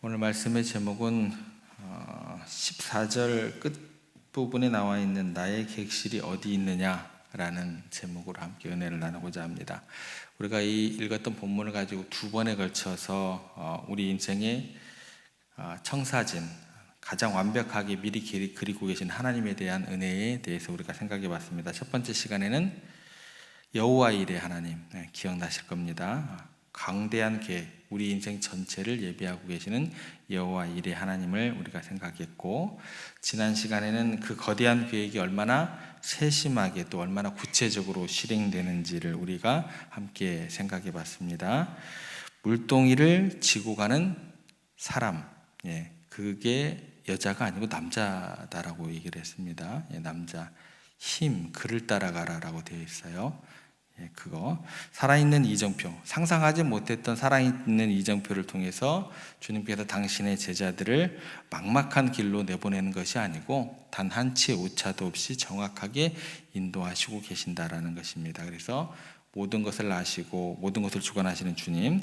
오늘 말씀의 제목은 14절 끝부분에 나와 있는 나의 객실이 어디 있느냐라는 제목으로 함께 은혜를 나누고자 합니다. 우리가 이 읽었던 본문을 가지고 두 번에 걸쳐서 우리 인생의 청사진, 가장 완벽하게 미리 그리고 계신 하나님에 대한 은혜에 대해서 우리가 생각해 봤습니다. 첫 번째 시간에는 여호와 일의 하나님, 기억나실 겁니다. 광대한 계획, 우리 인생 전체를 예비하고 계시는 여호와 일의 하나님을 우리가 생각했고, 지난 시간에는 그 거대한 계획이 얼마나 세심하게 또 얼마나 구체적으로 실행되는지를 우리가 함께 생각해 봤습니다. 물동이를 지고 가는 사람, 그게 여자가 아니고 남자다라고 얘기를 했습니다. 남자, 힘, 그를 따라가라라고 되어 있어요. 그거 살아있는 이정표, 상상하지 못했던 살아있는 이정표를 통해서 주님께서 당신의 제자들을 막막한 길로 내보내는 것이 아니고 단 한치의 오차도 없이 정확하게 인도하시고 계신다라는 것입니다. 그래서 모든 것을 아시고 모든 것을 주관하시는 주님,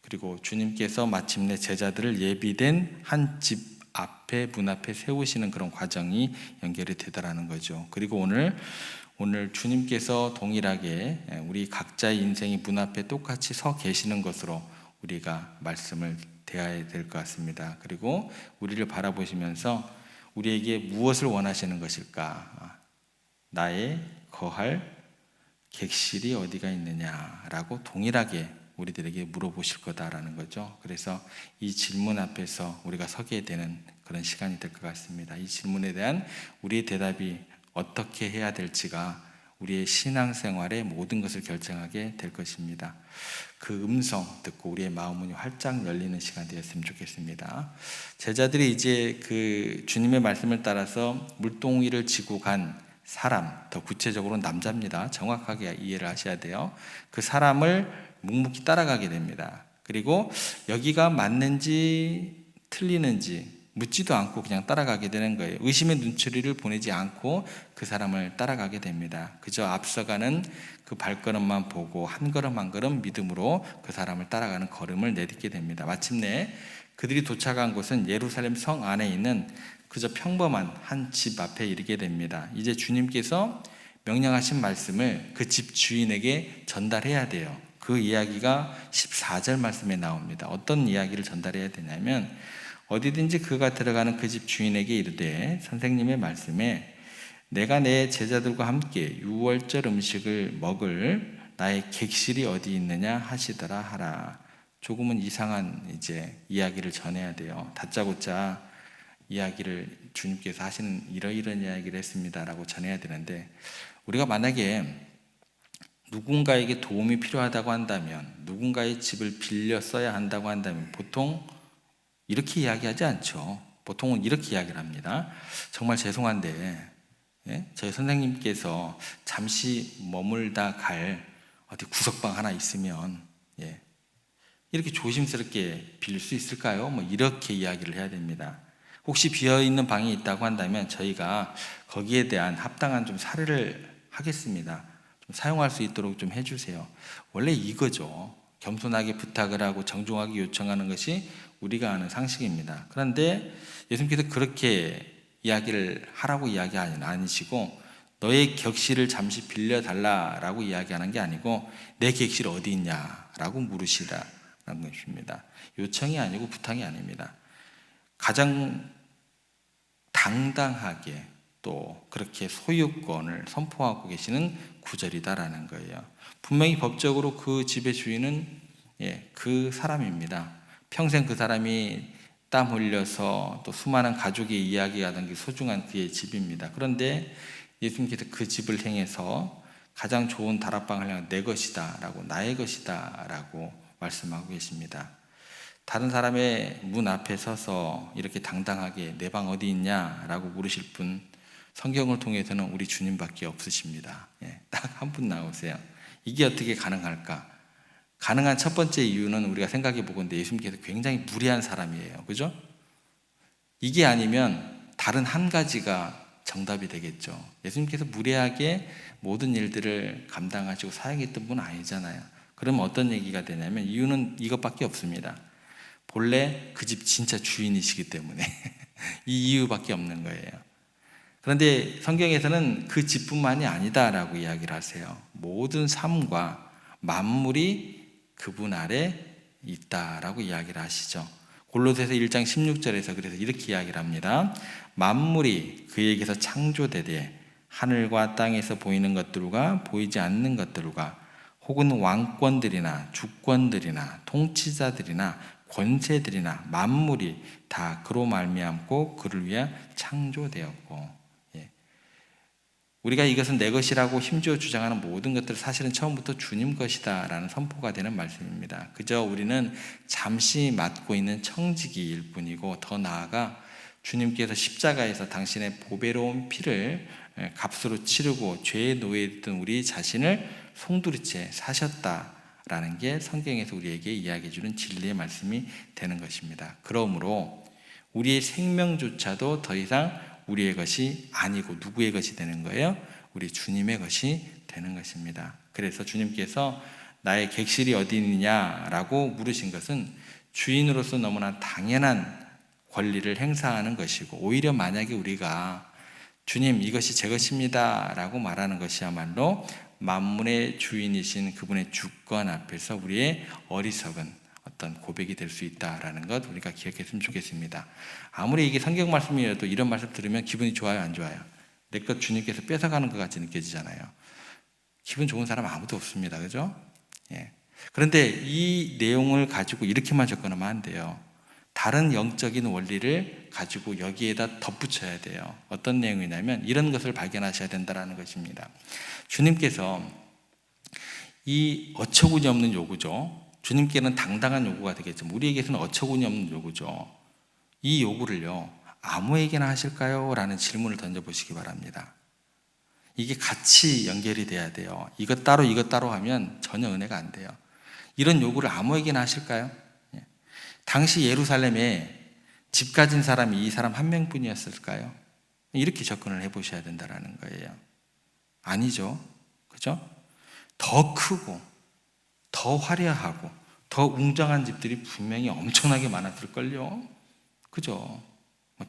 그리고 주님께서 마침내 제자들을 예비된 한 집 앞에, 문 앞에 세우시는 그런 과정이 연결이 되더라는 거죠. 그리고 오늘 주님께서 동일하게 우리 각자의 인생이 문 앞에 똑같이 서 계시는 것으로 우리가 말씀을 대해야 될 것 같습니다. 그리고 우리를 바라보시면서 우리에게 무엇을 원하시는 것일까? 나의 거할 객실이 어디가 있느냐라고 동일하게 우리들에게 물어보실 거다라는 거죠. 그래서 이 질문 앞에서 우리가 서게 되는 그런 시간이 될 것 같습니다. 이 질문에 대한 우리의 대답이 어떻게 해야 될지가 우리의 신앙생활의 모든 것을 결정하게 될 것입니다. 그 음성 듣고 우리의 마음문이 활짝 열리는 시간 되었으면 좋겠습니다. 제자들이 이제 그 주님의 말씀을 따라서 물동이를 지고 간 사람, 더 구체적으로는 남자입니다. 정확하게 이해를 하셔야 돼요. 그 사람을 묵묵히 따라가게 됩니다. 그리고 여기가 맞는지 틀리는지 묻지도 않고 그냥 따라가게 되는 거예요. 의심의 눈초리를 보내지 않고 그 사람을 따라가게 됩니다. 그저 앞서가는 그 발걸음만 보고 한 걸음 한 걸음 믿음으로 그 사람을 따라가는 걸음을 내딛게 됩니다. 마침내 그들이 도착한 곳은 예루살렘 성 안에 있는 그저 평범한 한 집 앞에 이르게 됩니다. 이제 주님께서 명령하신 말씀을 그 집 주인에게 전달해야 돼요. 그 이야기가 14절 말씀에 나옵니다. 어떤 이야기를 전달해야 되냐면, 어디든지 그가 들어가는 그 집 주인에게 이르되 선생님의 말씀에 내가 내 제자들과 함께 유월절 음식을 먹을 나의 객실이 어디 있느냐 하시더라 하라. 조금은 이상한 이제 이야기를 전해야 돼요. 다짜고짜 이야기를 주님께서 하시는 이러이러한 이야기를 했습니다라고 전해야 되는데, 우리가 만약에 누군가에게 도움이 필요하다고 한다면, 누군가의 집을 빌려 써야 한다고 한다면 보통 이렇게 이야기하지 않죠. 보통은 이렇게 이야기를 합니다. 정말 죄송한데 저희 선생님께서 잠시 머물다 갈 어디 구석방 하나 있으면 이렇게 조심스럽게 빌릴 수 있을까요? 이렇게 이야기를 해야 됩니다. 혹시 비어있는 방이 있다고 한다면 저희가 거기에 대한 합당한 좀 사례를 하겠습니다. 좀 사용할 수 있도록 좀 해주세요. 원래 이거죠. 겸손하게 부탁을 하고 정중하게 요청하는 것이 우리가 아는 상식입니다. 그런데 예수님께서 그렇게 이야기를 하라고 이야기 아니시고 너의 격실을 잠시 빌려달라라고 이야기하는 게 아니고 내 격실 어디 있냐라고 물으시라는 것입니다. 요청이 아니고 부탁이 아닙니다. 가장 당당하게 또 그렇게 소유권을 선포하고 계시는 구절이다라는 거예요. 분명히 법적으로 그 집의 주인은 그 사람입니다. 평생 그 사람이 땀 흘려서 또 수많은 가족의 이야기가 담긴 소중한 그의 집입니다. 그런데 예수님께서 그 집을 향해서 가장 좋은 다락방을 향해 내 것이다 라고, 나의 것이다 라고 말씀하고 계십니다. 다른 사람의 문 앞에 서서 이렇게 당당하게 내 방 어디 있냐 라고 물으실 분, 성경을 통해서는 우리 주님밖에 없으십니다. 딱 한 분 나오세요. 이게 어떻게 가능할까? 가능한 첫 번째 이유는 우리가 생각해 보건대 예수님께서 굉장히 무례한 사람이에요. 그죠? 이게 아니면 다른 한 가지가 정답이 되겠죠. 예수님께서 무례하게 모든 일들을 감당하시고 사역했던 분은 아니잖아요. 그러면 어떤 얘기가 되냐면 이유는 이것밖에 없습니다. 본래 그 집 진짜 주인이시기 때문에 이 이유밖에 없는 거예요. 그런데 성경에서는 그 집뿐만이 아니다라고 이야기를 하세요. 모든 삶과 만물이 그분 아래 있다라고 이야기를 하시죠. 골로새서 1장 16절에서 그래서 이렇게 이야기를 합니다. 만물이 그에게서 창조되되 하늘과 땅에서 보이는 것들과 보이지 않는 것들과 혹은 왕권들이나 주권들이나 통치자들이나 권세들이나 만물이 다 그로 말미암고 그를 위하여 창조되었고, 우리가 이것은 내 것이라고 힘주어 주장하는 모든 것들 사실은 처음부터 주님 것이다 라는 선포가 되는 말씀입니다. 그저 우리는 잠시 맡고 있는 청지기일 뿐이고, 더 나아가 주님께서 십자가에서 당신의 보배로운 피를 값으로 치르고 죄의 노예였던 우리 자신을 송두리째 사셨다라는 게 성경에서 우리에게 이야기해 주는 진리의 말씀이 되는 것입니다. 그러므로 우리의 생명조차도 더 이상 우리의 것이 아니고 누구의 것이 되는 거예요? 우리 주님의 것이 되는 것입니다. 그래서 주님께서 나의 객실이 어디 있느냐라고 물으신 것은 주인으로서 너무나 당연한 권리를 행사하는 것이고, 오히려 만약에 우리가 주님 이것이 제 것입니다 라고 말하는 것이야말로 만물의 주인이신 그분의 주권 앞에서 우리의 어리석은 어떤 고백이 될 수 있다라는 것 우리가 기억했으면 좋겠습니다. 아무리 이게 성경 말씀이라도 이런 말씀 들으면 기분이 좋아요, 안 좋아요? 내 것 주님께서 뺏어가는 것 같이 느껴지잖아요. 기분 좋은 사람 아무도 없습니다. 그죠? 예. 그런데 이 내용을 가지고 이렇게만 접근하면 안 돼요. 다른 영적인 원리를 가지고 여기에다 덧붙여야 돼요. 어떤 내용이냐면 이런 것을 발견하셔야 된다는 것입니다. 주님께서 이 어처구니 없는 요구죠. 주님께는 당당한 요구가 되겠지만 우리에게서는 어처구니 없는 요구죠. 이 요구를요, 아무에게나 하실까요? 라는 질문을 던져보시기 바랍니다. 이게 같이 연결이 돼야 돼요. 이것 따로 하면 전혀 은혜가 안 돼요. 이런 요구를 아무에게나 하실까요? 당시 예루살렘에 집 가진 사람이 이 사람 한 명뿐이었을까요? 이렇게 접근을 해보셔야 된다는 거예요. 아니죠. 그죠? 더 크고 더 화려하고 더 웅장한 집들이 분명히 엄청나게 많았을걸요. 그죠?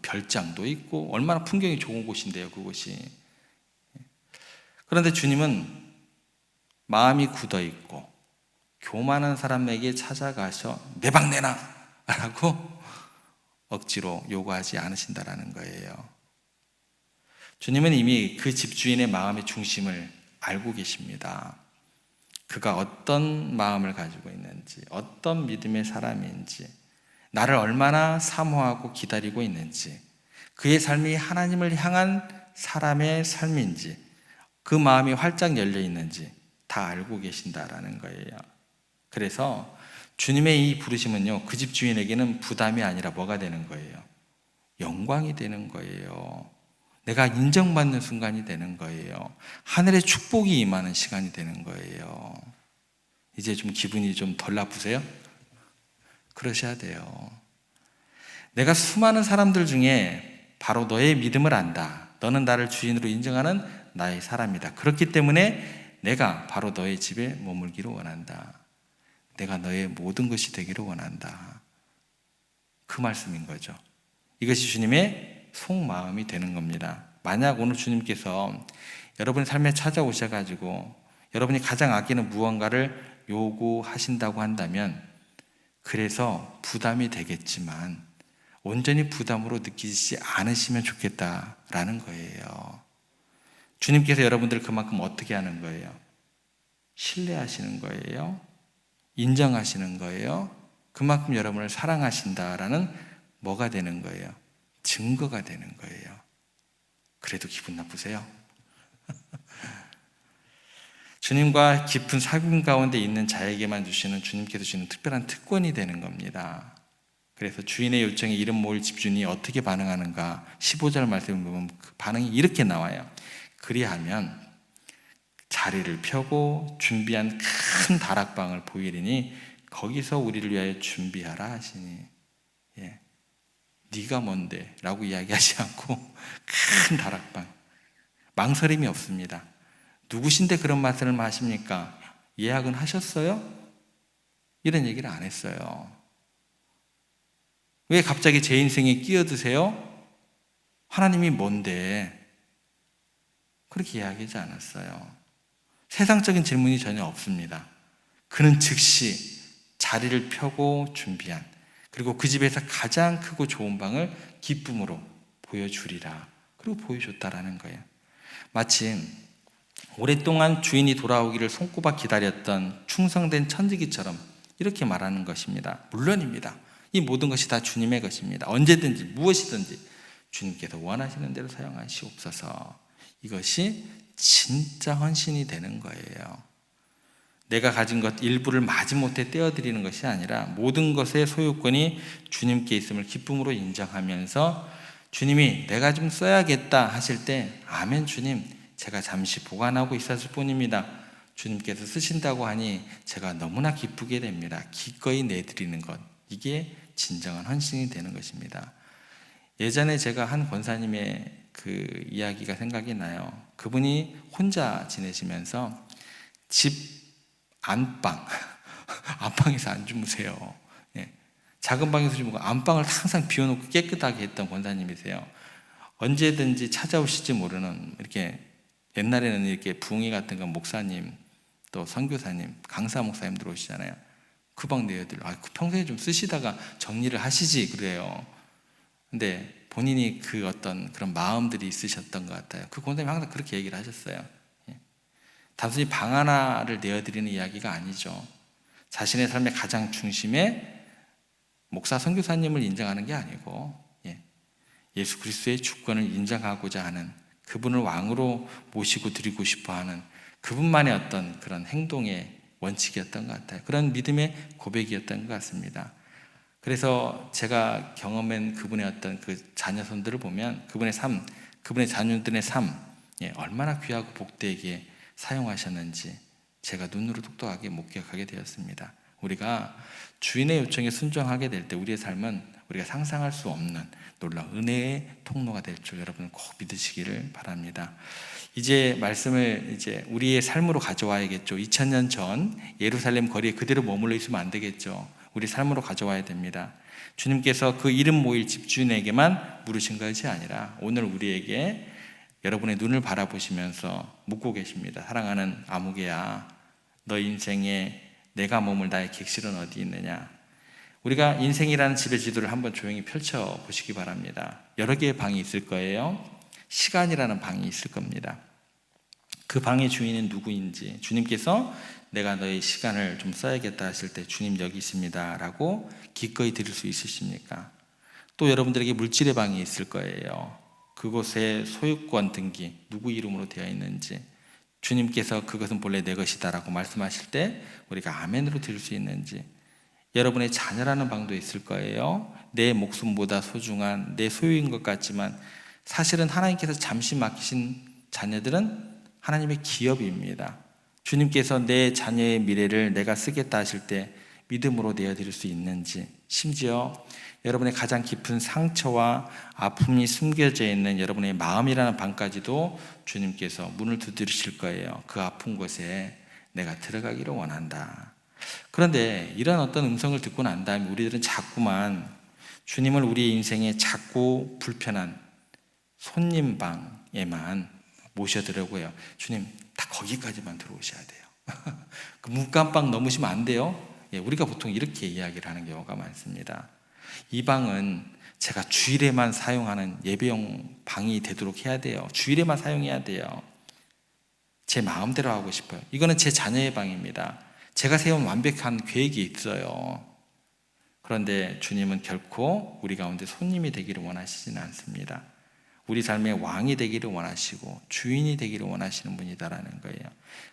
별장도 있고 얼마나 풍경이 좋은 곳인데요, 그곳이. 그런데 주님은 마음이 굳어있고 교만한 사람에게 찾아가셔 내 방 내놔 라고 억지로 요구하지 않으신다라는 거예요. 주님은 이미 그 집주인의 마음의 중심을 알고 계십니다. 그가 어떤 마음을 가지고 있는지, 어떤 믿음의 사람인지, 나를 얼마나 사모하고 기다리고 있는지, 그의 삶이 하나님을 향한 사람의 삶인지, 그 마음이 활짝 열려 있는지 다 알고 계신다라는 거예요. 그래서 주님의 이 부르심은요, 그 집 주인에게는 부담이 아니라 뭐가 되는 거예요? 영광이 되는 거예요. 내가 인정받는 순간이 되는 거예요. 하늘의 축복이 임하는 시간이 되는 거예요. 이제 좀 기분이 좀 덜 나쁘세요? 그러셔야 돼요. 내가 수많은 사람들 중에 바로 너의 믿음을 안다. 너는 나를 주인으로 인정하는 나의 사람이다. 그렇기 때문에 내가 바로 너의 집에 머물기를 원한다. 내가 너의 모든 것이 되기를 원한다. 그 말씀인 거죠. 이것이 주님의 속마음이 되는 겁니다. 만약 오늘 주님께서 여러분의 삶에 찾아오셔가지고 여러분이 가장 아끼는 무언가를 요구하신다고 한다면, 그래서 부담이 되겠지만 온전히 부담으로 느끼지 않으시면 좋겠다라는 거예요. 주님께서 여러분들을 그만큼 어떻게 하는 거예요? 신뢰하시는 거예요. 인정하시는 거예요. 그만큼 여러분을 사랑하신다라는 뭐가 되는 거예요? 증거가 되는 거예요. 그래도 기분 나쁘세요? 주님과 깊은 사귐 가운데 있는 자에게만 주시는, 주님께서 주시는 특별한 특권이 되는 겁니다. 그래서 주인의 요청에 이름 모을 집주인이 어떻게 반응하는가, 15절 말씀을 보면 그 반응이 이렇게 나와요. 그리하면 자리를 펴고 준비한 큰 다락방을 보이리니 거기서 우리를 위하여 준비하라 하시니, 네가 뭔데? 라고 이야기하지 않고 큰 다락방, 망설임이 없습니다. 누구신데 그런 말씀을 하십니까? 예약은 하셨어요? 이런 얘기를 안 했어요. 왜 갑자기 제 인생에 끼어드세요? 하나님이 뭔데? 그렇게 이야기하지 않았어요. 세상적인 질문이 전혀 없습니다. 그는 즉시 자리를 펴고 준비한, 그리고 그 집에서 가장 크고 좋은 방을 기쁨으로 보여주리라. 그리고 보여줬다라는 거예요. 마침 오랫동안 주인이 돌아오기를 손꼽아 기다렸던 충성된 천지기처럼 이렇게 말하는 것입니다. 물론입니다. 이 모든 것이 다 주님의 것입니다. 언제든지 무엇이든지 주님께서 원하시는 대로 사용하시옵소서. 이것이 진짜 헌신이 되는 거예요. 내가 가진 것 일부를 마지못해 떼어드리는 것이 아니라 모든 것의 소유권이 주님께 있음을 기쁨으로 인정하면서 주님이 내가 좀 써야겠다 하실 때 아멘 주님, 제가 잠시 보관하고 있었을 뿐입니다. 주님께서 쓰신다고 하니 제가 너무나 기쁘게 됩니다. 기꺼이 내드리는 것, 이게 진정한 헌신이 되는 것입니다. 예전에 제가 한 권사님의 그 이야기가 생각이 나요. 그분이 혼자 지내시면서 집 안방, 안방에서 안 주무세요. 예. 작은 방에서 주무고 안방을 항상 비워놓고 깨끗하게 했던 권사님이세요. 언제든지 찾아오실지 모르는, 이렇게 옛날에는 이렇게 부흥회 같은 건 목사님, 또 선교사님, 강사 목사님 들어오시잖아요. 그 방 내어드려. 평소에 좀 쓰시다가 정리를 하시지 그래요. 근데 본인이 그 어떤 그런 마음들이 있으셨던 것 같아요. 그 권사님이 항상 그렇게 얘기를 하셨어요. 단순히 방 하나를 내어드리는 이야기가 아니죠. 자신의 삶의 가장 중심에 목사 선교사님을 인정하는 게 아니고 예수 그리스도의 주권을 인정하고자 하는, 그분을 왕으로 모시고 드리고 싶어하는 그분만의 어떤 그런 행동의 원칙이었던 것 같아요. 그런 믿음의 고백이었던 것 같습니다. 그래서 제가 경험한 그분의 어떤 그 자녀손들을 보면 그분의 삶, 그분의 자녀들의 삶, 얼마나 귀하고 복되게 사용하셨는지 제가 눈으로 똑똑하게 목격하게 되었습니다. 우리가 주인의 요청에 순종하게 될 때 우리의 삶은 우리가 상상할 수 없는 놀라운 은혜의 통로가 될 줄 여러분 꼭 믿으시기를 바랍니다. 이제 말씀을 우리의 삶으로 가져와야겠죠. 2000년 전 예루살렘 거리에 그대로 머물러 있으면 안 되겠죠. 우리 삶으로 가져와야 됩니다. 주님께서 그 이름 모일 집주인에게만 물으신 것이 아니라 오늘 우리에게, 여러분의 눈을 바라보시면서 묻고 계십니다. 사랑하는 아무개야, 너 인생에 내가 머물 나의 객실은 어디 있느냐? 우리가 인생이라는 집의 지도를 한번 조용히 펼쳐보시기 바랍니다. 여러 개의 방이 있을 거예요. 시간이라는 방이 있을 겁니다. 그 방의 주인은 누구인지, 주님께서 내가 너의 시간을 좀 써야겠다 하실 때 주님 여기 있습니다 라고 기꺼이 드릴 수 있으십니까? 또 여러분들에게 물질의 방이 있을 거예요. 그곳에 소유권 등기, 누구 이름으로 되어 있는지, 주님께서 그것은 본래 내 것이다 라고 말씀하실 때 우리가 아멘으로 드릴 수 있는지, 여러분의 자녀라는 방도 있을 거예요. 내 목숨보다 소중한 내 소유인 것 같지만 사실은 하나님께서 잠시 맡기신 자녀들은 하나님의 기업입니다. 주님께서 내 자녀의 미래를 내가 쓰겠다 하실 때 믿음으로 내어드릴 수 있는지, 심지어 여러분의 가장 깊은 상처와 아픔이 숨겨져 있는 여러분의 마음이라는 방까지도 주님께서 문을 두드리실 거예요. 그 아픈 곳에 내가 들어가기를 원한다. 그런데 이런 어떤 음성을 듣고 난 다음에 우리들은 자꾸만 주님을 우리의 인생에 작고 불편한 손님방에만 모셔드려고요. 주님, 다 거기까지만 들어오셔야 돼요. 그 문간방 넘으시면 안 돼요. 우리가 보통 이렇게 이야기를 하는 경우가 많습니다. 이 방은 제가 주일에만 사용하는 예배용 방이 되도록 해야 돼요. 주일에만 사용해야 돼요. 제 마음대로 하고 싶어요. 이거는 제 자녀의 방입니다. 제가 세운 완벽한 계획이 있어요. 그런데 주님은 결코 우리 가운데 손님이 되기를 원하시지는 않습니다. 우리 삶의 왕이 되기를 원하시고 주인이 되기를 원하시는 분이다라는 거예요.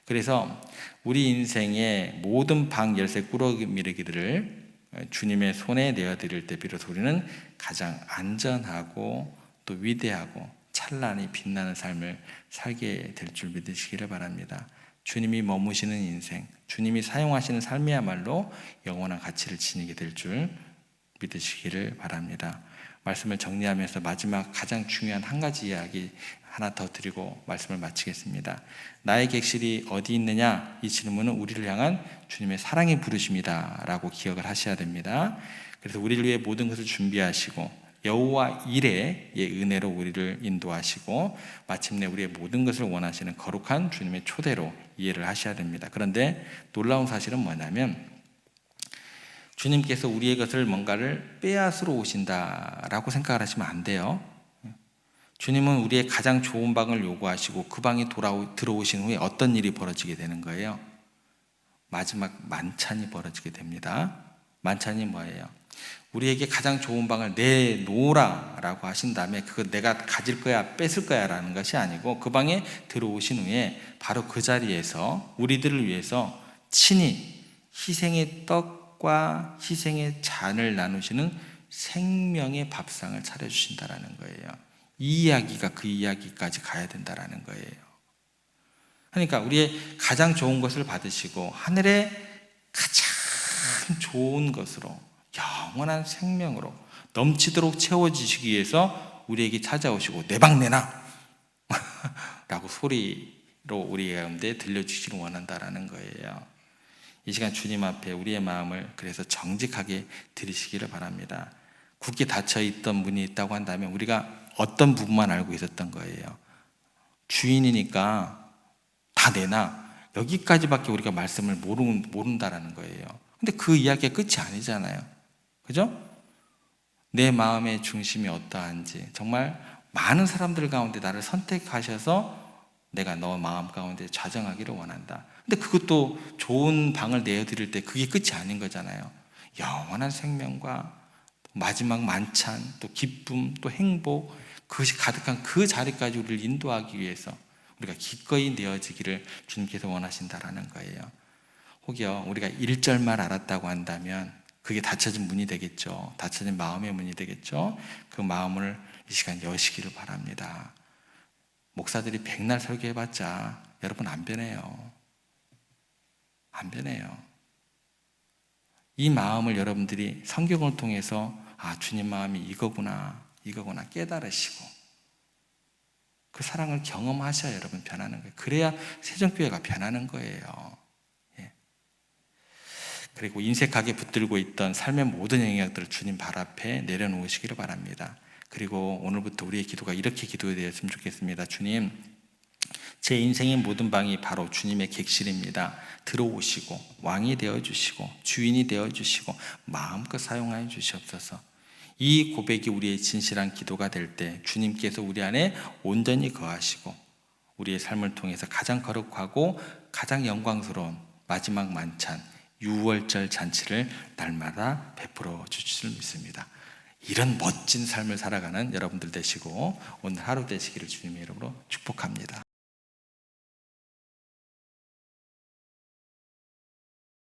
그래서 우리 인생의 모든 방 열쇠 꾸러미르기들을 주님의 손에 내어드릴 때 비로소 우리는 가장 안전하고 또 위대하고 찬란히 빛나는 삶을 살게 될 줄 믿으시기를 바랍니다. 주님이 머무시는 인생, 주님이 사용하시는 삶이야말로 영원한 가치를 지니게 될 줄 믿으시기를 바랍니다. 말씀을 정리하면서 마지막 가장 중요한 한 가지 이야기 하나 더 드리고 말씀을 마치겠습니다. 나의 객실이 어디 있느냐? 이 질문은 우리를 향한 주님의 사랑의 부르심이다 라고 기억을 하셔야 됩니다. 그래서 우리를 위해 모든 것을 준비하시고 여호와 이레의 은혜로 우리를 인도하시고 마침내 우리의 모든 것을 원하시는 거룩한 주님의 초대로 이해를 하셔야 됩니다. 그런데 놀라운 사실은 뭐냐면 주님께서 우리의 것을 뭔가를 빼앗으러 오신다라고 생각을 하시면 안 돼요. 주님은 우리의 가장 좋은 방을 요구하시고 그 방에 들어오신 후에 어떤 일이 벌어지게 되는 거예요? 마지막 만찬이 벌어지게 됩니다. 만찬이 뭐예요? 우리에게 가장 좋은 방을 내놓으라 라고 하신 다음에 그거 내가 가질 거야 뺏을 거야 라는 것이 아니고 그 방에 들어오신 후에 바로 그 자리에서 우리들을 위해서 친히 희생의 떡과 희생의 잔을 나누시는 생명의 밥상을 차려주신다라는 거예요. 이 이야기가 그 이야기까지 가야 된다라는 거예요. 그러니까 우리의 가장 좋은 것을 받으시고 하늘의 가장 좋은 것으로 영원한 생명으로 넘치도록 채워주시기 위해서 우리에게 찾아오시고 내 방 내놔 라고 소리로 우리 가운데 들려주시길 원한다라는 거예요. 이 시간 주님 앞에 우리의 마음을 그래서 정직하게 드리시기를 바랍니다. 굳게 닫혀있던 문이 있다고 한다면 우리가 어떤 부분만 알고 있었던 거예요. 주인이니까 다 내놔 여기까지밖에 우리가 말씀을 모른다라는 거예요. 근데 그 이야기가 끝이 아니잖아요. 그죠? 내 마음의 중심이 어떠한지 정말 많은 사람들 가운데 나를 선택하셔서 내가 너 마음 가운데 좌정하기를 원한다. 근데 그것도 좋은 방을 내어드릴 때 그게 끝이 아닌 거잖아요. 영원한 생명과 마지막 만찬, 또 기쁨, 또 행복, 그것이 가득한 그 자리까지 우리를 인도하기 위해서 우리가 기꺼이 내어지기를 주님께서 원하신다라는 거예요. 혹여 우리가 1절만 알았다고 한다면 그게 닫혀진 문이 되겠죠. 닫혀진 마음의 문이 되겠죠. 그 마음을 이 시간 여시기를 바랍니다. 목사들이 백날 설교해봤자 여러분 안 변해요. 안 변해요. 이 마음을 여러분들이 성경을 통해서 주님 마음이 이거구나 깨달으시고 그 사랑을 경험하셔야 여러분 변하는 거예요. 그래야 세종교회가 변하는 거예요. 그리고 인색하게 붙들고 있던 삶의 모든 영역들을 주님 발 앞에 내려놓으시기를 바랍니다. 그리고 오늘부터 우리의 기도가 이렇게 기도되었으면 좋겠습니다. 주님, 제 인생의 모든 방이 바로 주님의 객실입니다. 들어오시고 왕이 되어주시고 주인이 되어주시고 마음껏 사용하여 주시옵소서. 이 고백이 우리의 진실한 기도가 될 때 주님께서 우리 안에 온전히 거하시고 우리의 삶을 통해서 가장 거룩하고 가장 영광스러운 마지막 만찬 유월절 잔치를 날마다 베풀어 주실 줄 믿습니다. 이런 멋진 삶을 살아가는 여러분들 되시고 오늘 하루 되시기를 주님의 이름으로 축복합니다.